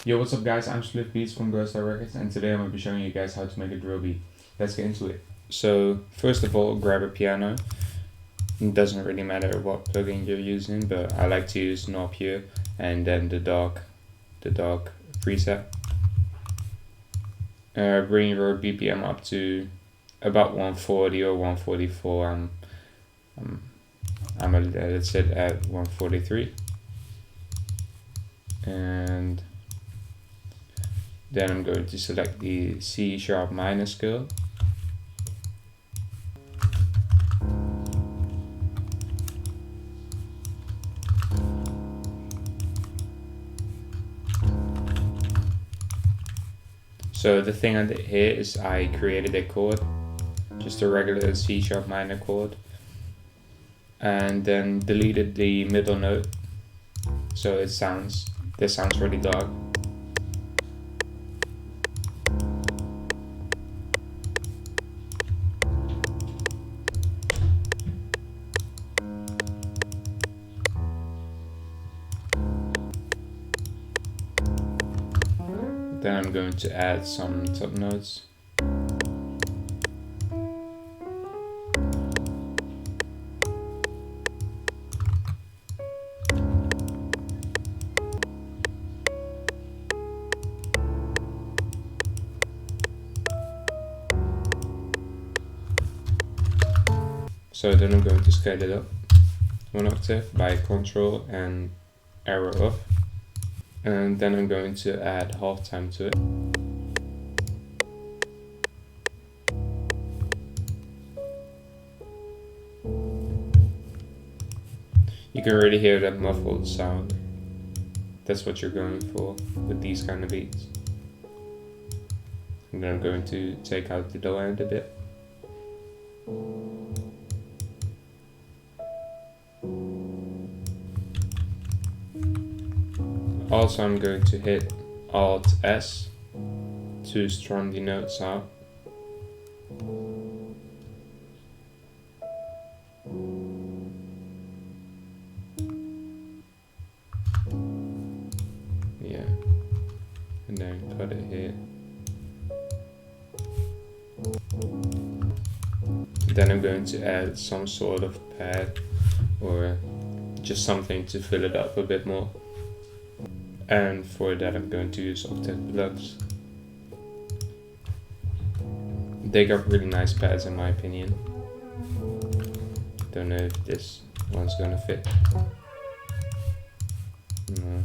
Yo, what's up guys, I'm Splivbeats from Ghosteye Records, and today I'm going to be showing you guys how to make a drill beat. Let's get into it. So first of all, grab a piano. It doesn't really matter what plugin you're using, but I like to use knob here and then the dog preset. Bring your BPM up to about 140 or 144. I'm let's set at 143, and then I'm going to select the C# minor scale. So the thing I did here is I created a chord, just a regular C# minor chord, and then deleted the middle note, so this sounds really dark. Then I'm going to add some top notes. So then I'm going to scale it up 1 octave by Control and arrow up. And then I'm going to add halftime to it. You can really hear that muffled sound. That's what you're going for with these kind of beats. And then I'm going to take out the low end a bit. Also, I'm going to hit Alt S to strum the notes out. Yeah, and then cut it here. Then I'm going to add some sort of pad or just something to fill it up a bit more. And for that I'm going to use Octet plugs. They got really nice pads in my opinion. Don't know if this one's gonna fit. No.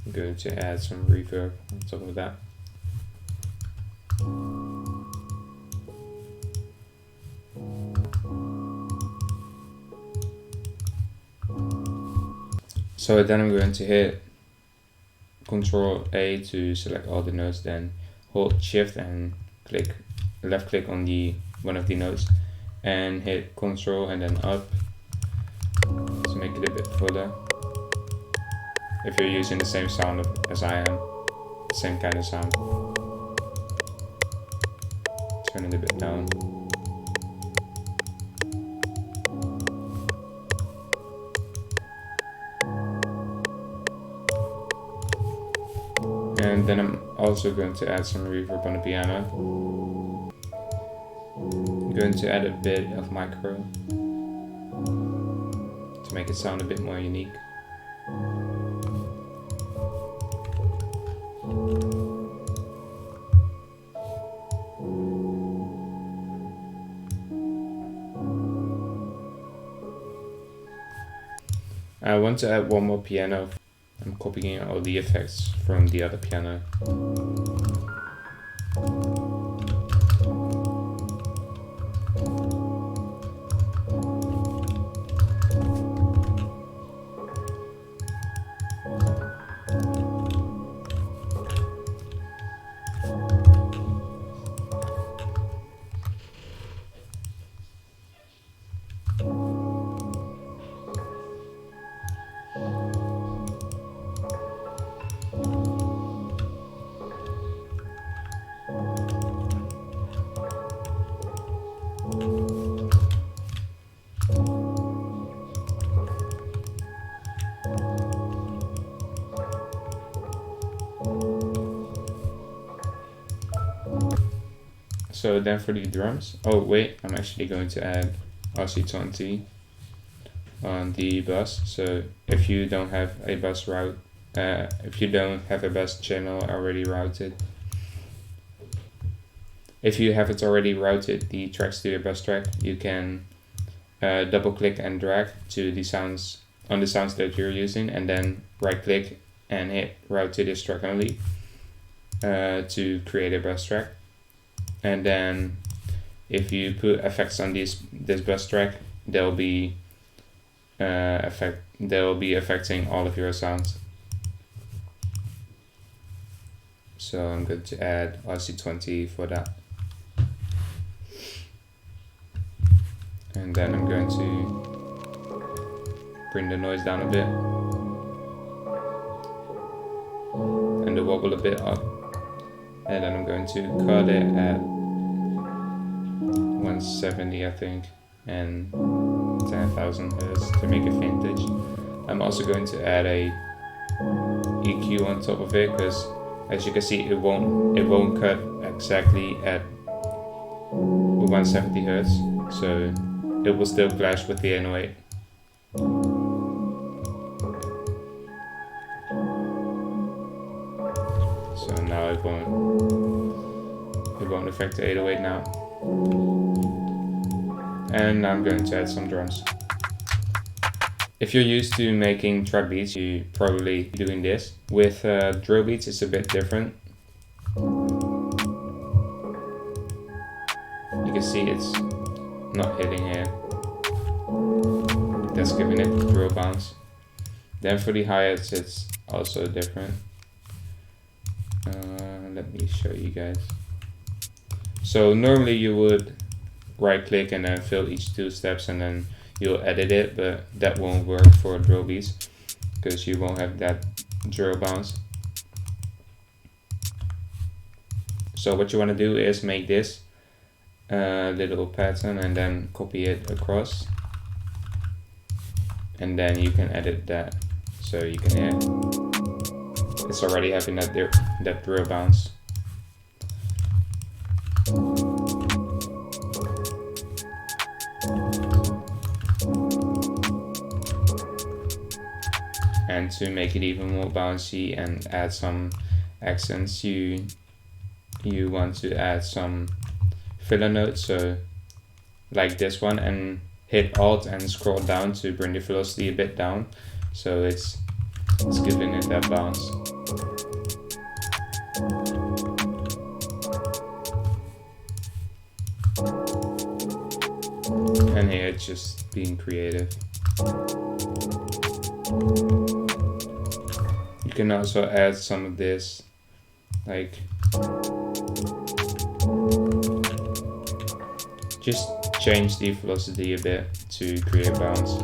I'm going to add some reverb on top of that. So then I'm going to hit Control A to select all the notes, then hold Shift and left click on one of the notes and hit Control and then up to make it a bit fuller. If you're using the same sound as I am, same kind of sound. Turn it a bit down. And then I'm also going to add some reverb on the piano. I'm going to add a bit of micro to make it sound a bit more unique. I want to add one more piano. I'm copying all the effects from the other piano. So then for the drums, oh wait, I'm actually going to add RC20 on the bus. So if you don't have a bus route, if you don't have a bus channel already routed, if you have it already routed, the tracks to your bus track, you can double click and drag to the sounds on the sounds that you're using, and then right click and hit route to this track only to create a bus track. And then if you put effects on this bus track, they'll be affecting all of your sounds. So I'm going to add RC20 for that. And then I'm going to bring the noise down a bit and the wobble a bit up. And then I'm going to cut it at 170, I think, and 10,000 Hz to make a vintage. I'm also going to add a EQ on top of it, because as you can see, it won't cut exactly at 170 Hz, so it will still clash with the 808. So now it won't affect the 808 now. And now I'm going to add some drums. If you're used to making trap beats, you're probably doing this. With drill beats, it's a bit different. You can see it's not hitting here. That's giving it the drill bounce. Then for the hi-hats, it's also different. Let me show you guys. So normally you would right click and then fill each 2 steps and then you'll edit it, but that won't work for drill beats because you won't have that drill bounce. So what you want to do is make this little pattern and then copy it across, and then you can edit that. So you can hear it's already having that drill bounce. And to make it even more bouncy and add some accents, you want to add some filler notes, so like this one, and hit Alt and scroll down to bring the velocity a bit down, so it's giving it that bounce. And here it's just being creative. You can also add some of this, like just change the velocity a bit to create bounce.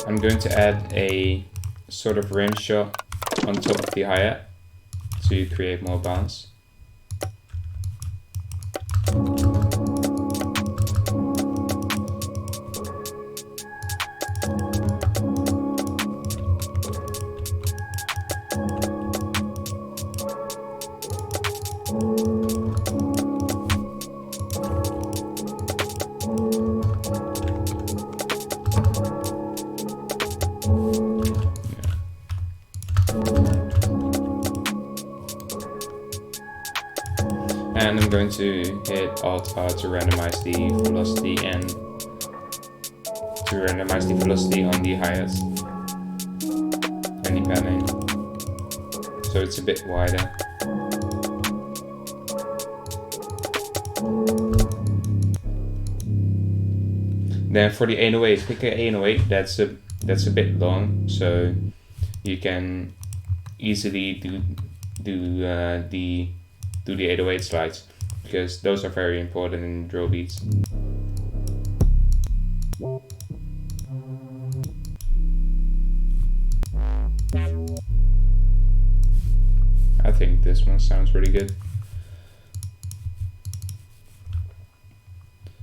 I'm going to add a sort of rim shot on top of the hi-hat to create more bounce. And I'm going to hit Alt-R to randomize the velocity and to randomize the velocity on the hi-hats and the panning, so it's a bit wider. Then for the 808, pick a 808 that's a bit long, so you can easily do the 808 slides, because those are very important in drill beats. I think this one sounds really good.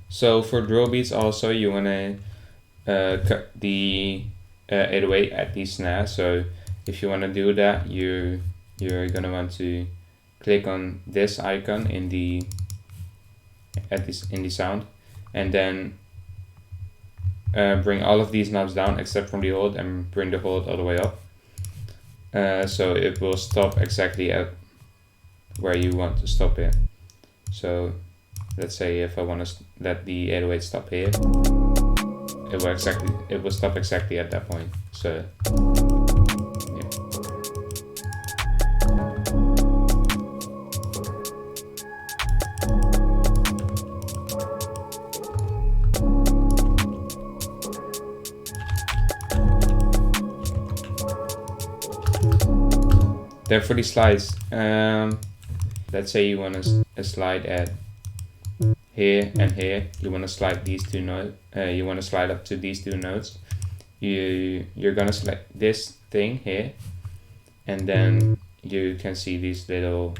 So for drill beats also, you wanna cut the 808 at the snare. So if you wanna do that, you're gonna want to click on this icon in the sound, and then bring all of these knobs down except from the hold, and bring the hold all the way up. So it will stop exactly at where you want to stop it. So let's say if I want to let the 808 stop here, it will stop exactly at that point. So yeah. Then for the slides, let's say you want a slide at here and here. You want to slide these two notes. You want to slide up to these two notes. You're gonna select this thing here, and then you can see this little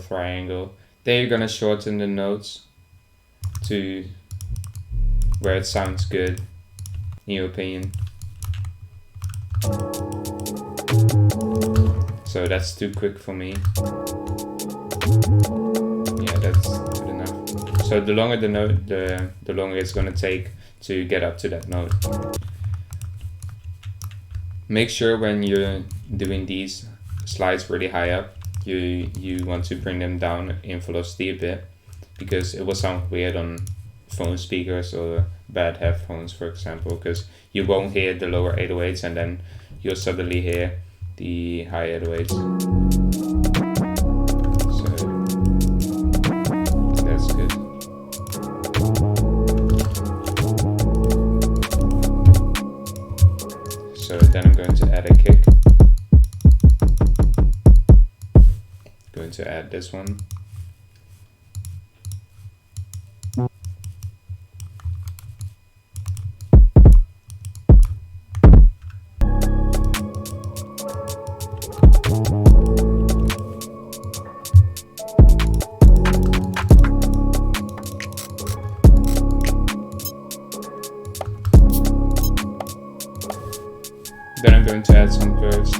triangle. Then you're gonna shorten the notes to where it sounds good, in your opinion. So that's too quick for me. Yeah, that's good enough. So the longer the note, the longer it's gonna take to get up to that note. Make sure when you're doing these slides really high up, you want to bring them down in velocity a bit, because it will sound weird on phone speakers or bad headphones, for example, because you won't hear the lower 808s and then you'll suddenly hear the high 808s. So that's good. So then I'm going to add a kick. Going to add this one. Then I'm going to add some bursts.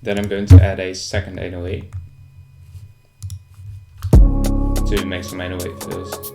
Then I'm going to add a second 808 to make some 808 fills.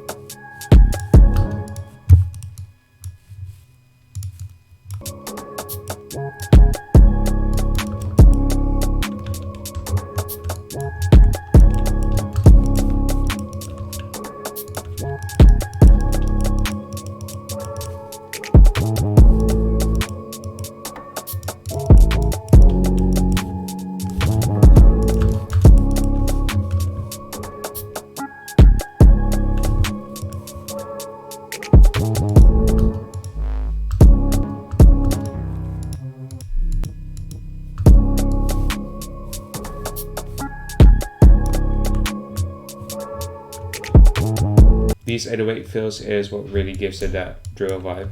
these 808 fills is what really gives it that drill vibe.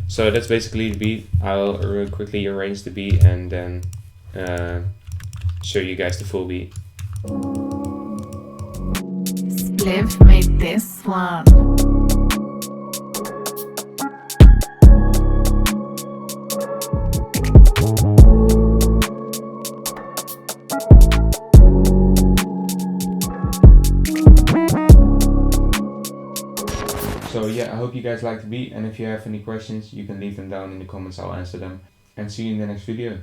So that's basically the beat. I'll quickly arrange the beat and then show you guys the full beat. Spliv made this one. So yeah, I hope you guys liked the beat, and if you have any questions, you can leave them down in the comments. I'll answer them. And see you in the next video.